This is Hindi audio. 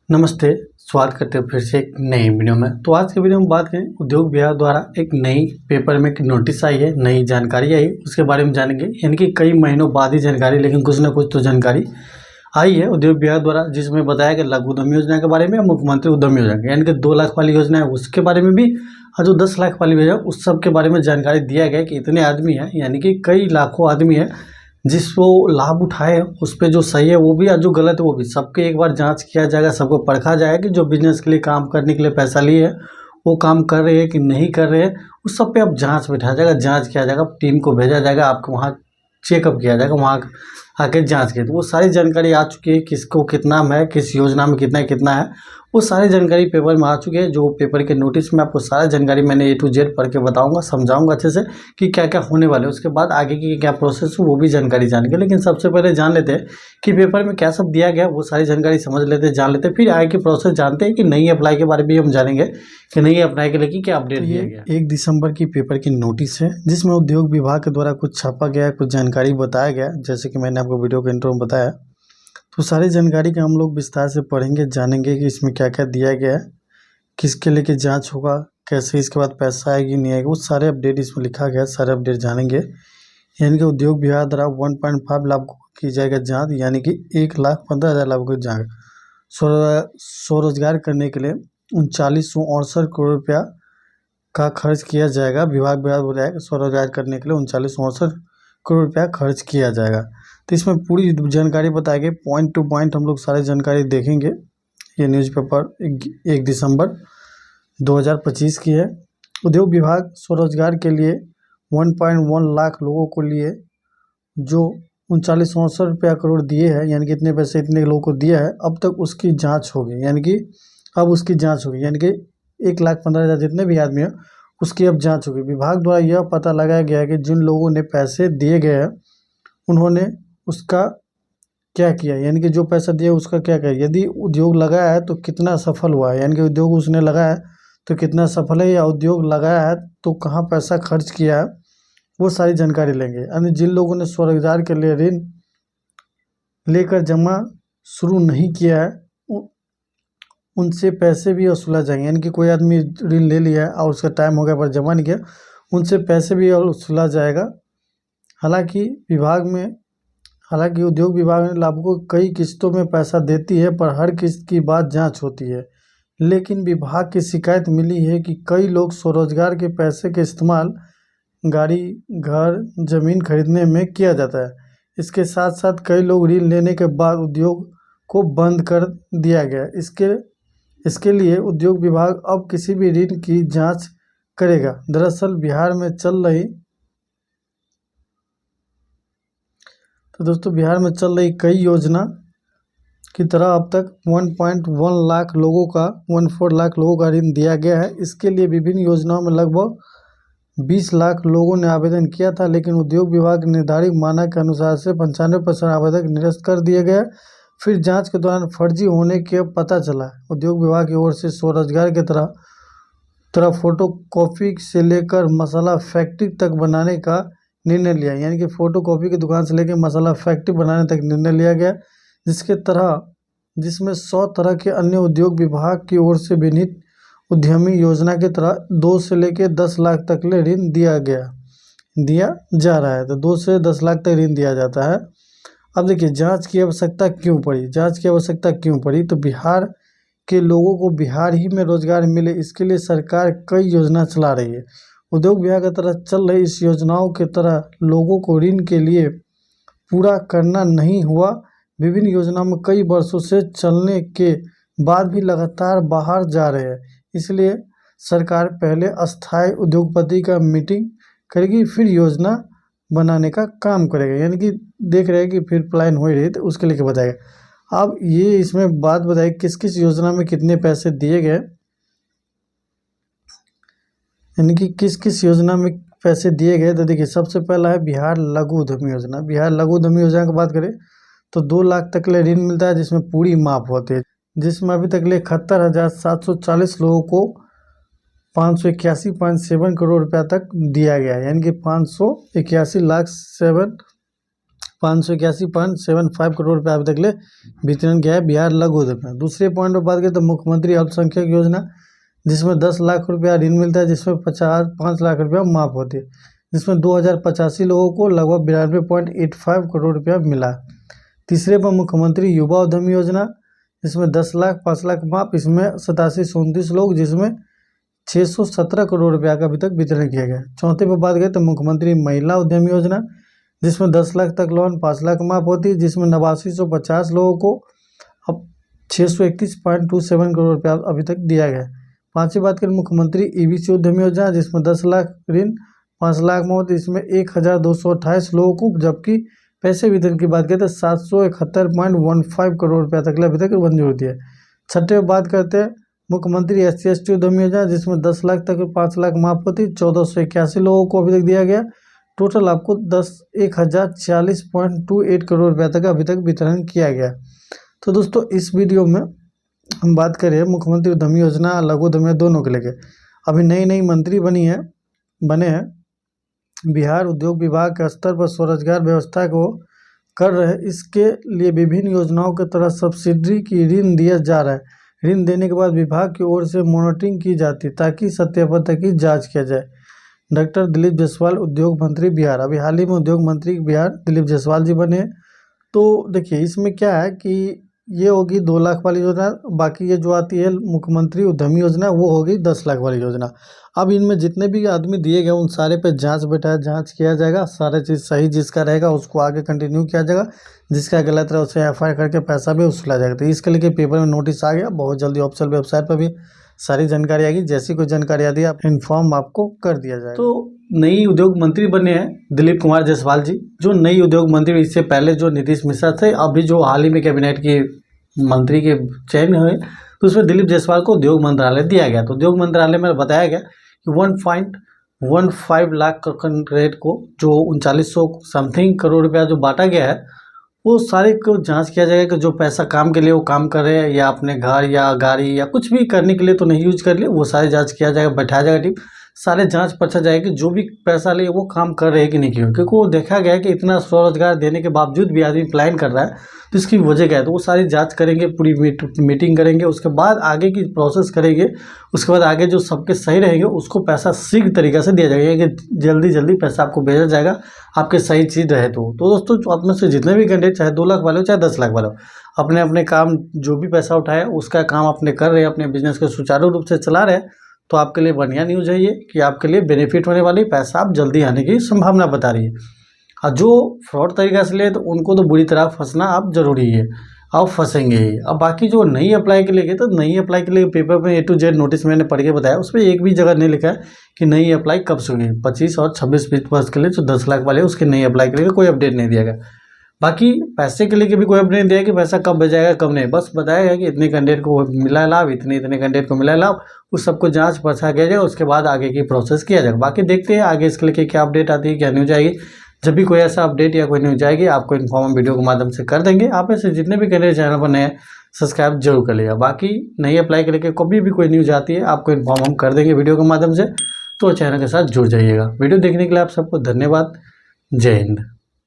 नमस्ते, स्वागत करते हैं फिर से एक नई वीडियो में। तो आज के वीडियो में बात करें उद्योग विभाग द्वारा एक नई पेपर में एक नोटिस आई है, नई जानकारी आई, उसके बारे में जानेंगे। यानी कि कई महीनों बाद ही जानकारी, लेकिन कुछ ना कुछ तो जानकारी आई है उद्योग विभाग द्वारा, जिसमें बताया गया लघु उद्यम योजना के बारे में, मुख्यमंत्री उद्यम योजना यानी कि 2 लाख वाली योजना है उसके बारे में भी, और जो 10 लाख वाली योजना उस सब के बारे में जानकारी दिया गया कि इतने आदमी हैं, यानी कि कई लाखों आदमी हैं जिसको लाभ उठाए, उस पर जो सही है वो भी और जो गलत है वो भी, सबके एक बार जांच किया जाएगा, सबको परखा जाएगा कि जो बिजनेस के लिए काम करने के लिए पैसा लिए है वो काम कर रहे हैं कि नहीं कर रहे हैं। उस सब पे अब जांच बैठाया जाएगा, जांच किया जाएगा, टीम को भेजा जाएगा, आपको वहाँ चेकअप किया जाएगा, वहाँ आके जांच की। तो वो सारी जानकारी आ चुकी है, किसको कितना है, किस योजना में कितना कितना है, वो सारी जानकारी पेपर में आ चुकी है। जो पेपर के नोटिस में आपको सारा जानकारी मैंने A to Z पढ़ के बताऊंगा, समझाऊंगा अच्छे से कि क्या क्या होने वाले है, उसके बाद आगे की क्या प्रोसेस है वो भी जानकारी जानेंगे। लेकिन सबसे पहले जान लेते हैं कि पेपर में क्या सब दिया गया, वो सारी जानकारी समझ लेते हैं, जान लेते हैं, फिर आगे की प्रोसेस जानते हैं कि नई अप्लाई के बारे में हम जानेंगे कि नई अप्लाई के लिए क्या अपडेट दिया गया। 1 दिसंबर की पेपर की नोटिस है, जिसमें उद्योग विभाग के द्वारा कुछ छापा गया, कुछ जानकारी बताया गया, जैसे कि मैंने आपको वीडियो के इंट्रो में बताया। तो सारी जानकारी का हम लोग विस्तार से पढ़ेंगे, जानेंगे कि इसमें क्या क्या दिया गया है, किसके लेके जांच होगा, कैसे इसके बाद पैसा आएगी नहीं आएगी, वो सारे अपडेट इसमें लिखा गया है, सारे अपडेट जानेंगे। यानी कि उद्योग विभाग द्वारा 1.5 लाख की जाएगा जांच, यानी कि 1,15,000 लाख की जांच स्वरोजगार करने के लिए 3968 करोड़ रुपया का खर्च किया जाएगा। विभाग बोला है स्वरोजगार करने के लिए 3968 करोड़ रुपया खर्च किया जाएगा। तो इसमें पूरी जानकारी बताई गई, पॉइंट टू पॉइंट हम लोग सारी जानकारी देखेंगे। ये न्यूज़पेपर 1 दिसंबर 2025 की है। उद्योग विभाग स्वरोजगार के लिए 1.1 लाख लोगों को लिए जो 3968 रुपया करोड़ दिए हैं, यानी कि इतने पैसे इतने लोगों को दिया है, अब तक उसकी जांच होगी, यानी कि अब उसकी जांच होगी, यानी कि 1,15,000 जितने भी आदमी हैं उसकी अब जांच होगी। विभाग द्वारा यह पता लगाया गया है कि जिन लोगों ने पैसे दिए गए हैं उन्होंने उसका क्या किया, यानी कि जो पैसा दिया उसका क्या किया, यदि उद्योग लगाया है तो कितना सफल हुआ है, यानी कि उद्योग उसने लगाया तो कितना सफल है, या उद्योग लगाया है तो कहाँ पैसा खर्च किया है, वो सारी जानकारी लेंगे। यानी जिन लोगों ने स्वरोजगार के लिए ऋण लेकर जमा शुरू नहीं किया है उनसे पैसे भी वसूला जाएंगे, यानी कि कोई आदमी ऋण ले लिया है और उसका टाइम हो गया पर जमा नहीं किया, उनसे पैसे भी वसूला जाएगा। हालांकि उद्योग विभाग ने लाभुकों को कई किस्तों में पैसा देती है, पर हर किस्त की बाद जांच होती है। लेकिन विभाग की शिकायत मिली है कि कई लोग स्वरोजगार के पैसे के इस्तेमाल गाड़ी, घर, जमीन खरीदने में किया जाता है। इसके साथ साथ कई लोग ऋण लेने के बाद उद्योग को बंद कर दिया गया। इसके लिए उद्योग विभाग अब किसी भी ऋण की जांच करेगा। दरअसल बिहार में चल रही कई योजना की तरह अब तक 1.1 लाख लोगों का 1.4 लाख लोगों का ऋण दिया गया है। इसके लिए विभिन्न योजनाओं में लगभग 20 लाख लोगों ने आवेदन किया था, लेकिन उद्योग विभाग के निर्धारित मानक के अनुसार से 95% आवेदक निरस्त कर दिए गए। फिर जांच के दौरान फर्जी होने के पता चला। उद्योग विभाग की ओर से स्वरोजगार के तरह फोटोकॉपी से लेकर मसाला फैक्ट्री तक बनाने का निर्णय लिया, यानी कि फोटोकॉपी की दुकान से लेकर मसाला फैक्ट्री बनाने तक निर्णय लिया गया, जिसमें 100 तरह के अन्य उद्योग विभाग की ओर से विनीत उद्यमी योजना की तरह 2 से लेकर 10 लाख तक ले ऋण दिया जा रहा है। तो 2 से 10 लाख तक ऋण दिया जाता है। अब देखिए जांच की आवश्यकता क्यों पड़ी, तो बिहार के लोगों को बिहार ही में रोजगार मिले, इसके लिए सरकार कई योजना चला रही है। उद्योग विभाग की तरफ चल रही इस योजनाओं के तरह लोगों को ऋण के लिए पूरा करना नहीं हुआ। विभिन्न योजनाओं में कई वर्षों से चलने के बाद भी लगातार बाहर जा रहे हैं, इसलिए सरकार पहले अस्थायी उद्योगपति का मीटिंग करेगी, फिर योजना बनाने का काम करेगा, यानी कि देख रहे हैं कि फिर प्लान हो ही रही तो उसके लिए बताएगा। अब ये इसमें बात बताइए किस किस योजना में कितने पैसे दिए गए, यानी कि किस किस योजना में पैसे दिए गए। तो देखिए सबसे पहला है बिहार लघु उद्यमी योजना। बिहार लघु उद्यमी योजना की बात करें तो 2 लाख तक ले ऋण मिलता है, जिसमें पूरी माफ होती है, जिसमें अभी तक ले 71,740 लोगों को 581.7 करोड़ रुपया तक दिया गया है, यानी कि 581 लाख 7 581.75 करोड़ रुपये अभी तक ले वितरण किया है बिहार लघु उद्योग में। दूसरे पॉइंट पर बात करें तो मुख्यमंत्री अल्पसंख्यक योजना, जिसमें 10 लाख रुपया ऋण मिलता है, जिसमें 5 लाख रुपया माफ होती है, जिसमें 2085 लोगों को लगभग 92.85 करोड़ रुपया मिला। तीसरे पर मुख्यमंत्री युवा उद्यमी योजना, जिसमें 10 लाख 5 लाख माफ, इसमें 8729 लोग, जिसमें 617 करोड़ रुपया का अभी तक वितरण किया गया। चौथे पर बात करें तो मुख्यमंत्री महिला उद्यमी योजना, जिसमें 10 लाख तक लोन 5 लाख माफ होती है, जिसमें 8950 लोगों को अब 631.27 करोड़ रुपया अभी तक दिया गया। पांचवी बात करें मुख्यमंत्री ईबीसी उद्यमी योजना, जिसमें 10 लाख ऋण 5 लाख में होती है, इसमें 1228 लोगों को, जबकि पैसे वितरण की बात करें तो 771.15 करोड़ रुपया तक अभी तक मंजूर होती है। छठे पर बात करते हैं मुख्यमंत्री SC/ST उद्यमी योजना, जिसमें 10 लाख तक 5 लाख माफ होती, 1481 लोगों को अभी तक दिया गया। टोटल आपको 1040.28 करोड़ रुपया तक अभी तक वितरण किया गया। तो दोस्तों इस वीडियो में हम बात करें मुख्यमंत्री उद्यमी योजना लघु उद्यमी दोनों के लेके। अभी नई मंत्री बने हैं बिहार उद्योग विभाग के स्तर पर स्वरोजगार व्यवस्था को कर रहे, इसके लिए विभिन्न योजनाओं के तहत सब्सिडी की ऋण दिया जा रहा है। ऋण देने के बाद विभाग की ओर से मॉनिटरिंग की जाती है ताकि सत्यापन की जांच किया जाए। डॉक्टर दिलीप जायसवाल उद्योग मंत्री बिहार, अभी हाल ही में उद्योग मंत्री बिहार दिलीप जायसवाल जी बने। तो देखिए इसमें क्या है कि ये होगी 2 लाख वाली योजना, बाकी ये जो आती है मुख्यमंत्री उद्यमी योजना वो होगी 10 लाख वाली योजना। अब इनमें जितने भी आदमी दिए गए उन सारे पे जांच किया जाएगा, सारा चीज़ सही जिसका रहेगा उसको आगे कंटिन्यू किया जाएगा, जिसका गलत रहा उसे FIR करके पैसा भी वसूला जाएगा। तो इसके लिए पेपर में नोटिस आ गया, बहुत जल्दी ऑफिशियल वेबसाइट पर भी सारी जानकारी आएगी। जैसी कोई जानकारी आती है आप इन्फॉर्म आपको कर दिया जाएगा। तो नई उद्योग मंत्री बने हैं दिलीप कुमार जायसवाल जी, जो नई उद्योग मंत्री, इससे पहले जो नीतीश मिश्रा थे, अभी जो हाल ही में कैबिनेट के मंत्री के चयन हुए तो उसमें दिलीप जायसवाल को उद्योग मंत्रालय दिया गया। तो उद्योग मंत्रालय में बताया गया कि 1.15 लाख रेट को जो 3900 समथिंग करोड़ रुपया जो बांटा गया है वो सारे को जांच किया जाएगा कि जो पैसा काम के लिए वो काम कर रहे हैं या अपने घर या गाड़ी या कुछ भी करने के लिए तो नहीं यूज कर लिए, वो सारे जांच किया जाएगा, बैठाया जाएगा टीम, सारे जांच परचा जाएगी जो भी पैसा लिए वो काम कर रहे हैं कि नहीं किया, क्योंकि वो देखा गया कि इतना स्वरोजगार देने के बावजूद भी आदमी प्लान कर रहा है तो इसकी वजह क्या है। तो वो सारी जांच करेंगे, पूरी मीटिंग करेंगे, उसके बाद आगे की प्रोसेस करेंगे, उसके बाद आगे जो सबके सही रहेंगे उसको पैसा शीघ्र तरीके से दिया जाएगा कि जल्दी पैसा आपको भेजा जाएगा आपके सही चीज़ रहे। तो दोस्तों आप में से जितने भी कैंडिडेट चाहे 2 लाख वाले हो चाहे 10 लाख वाले हो, अपने अपने काम जो भी पैसा उठाया उसका काम अपने कर रहे हैं, अपने बिजनेस को सुचारू रूप से चला रहे हैं, तो आपके लिए बढ़िया न्यूज़ है ये कि आपके लिए बेनिफिट होने वाली पैसा आप जल्दी आने की संभावना बता रही है। और जो फ्रॉड तरीका से ले तो उनको तो बुरी तरह फंसना अब जरूरी है, अब फंसेंगे ही। अब बाकी जो नहीं अप्लाई के लिए गए तो नहीं अप्लाई के लिए पेपर में A to Z नोटिस मैंने पढ़ के बताया, उसमें एक भी जगह नहीं लिखा है कि नहीं अप्लाई कब से होगी। 25 और 26 वर्ष के लिए जो 10 लाख वाले उसके नहीं अप्लाई के लिए कोई अपडेट नहीं दिया गया। बाकी पैसे के लिए भी कोई अपडेट नहीं दिया कि पैसा कब भेजाएगा कब नहीं, बस बताया गया कि इतने कैंडिडेट को मिला लाभ, इतने कैंडिडेट को मिला लाभ, उस सबको जांच परचा किया जाएगा, उसके बाद आगे की प्रोसेस किया जाएगा। बाकी देखते हैं आगे इसके लिए क्या अपडेट आती है, क्या न्यूज आएगी। जब भी कोई ऐसा अपडेट या कोई न्यूज आएगी आपको इन्फॉर्म वीडियो के माध्यम से कर देंगे। आप ऐसे जितने भी कैंडिडेट चैनल पर नए सब्सक्राइब जरूर कर लिएगा। बाकी नहीं अप्लाई करके कभी भी कोई न्यूज आती है आपको इन्फॉर्म हम कर देंगे वीडियो के माध्यम से, तो चैनल के साथ जुड़ जाइएगा। वीडियो देखने के लिए आप सबको धन्यवाद। जय हिंद।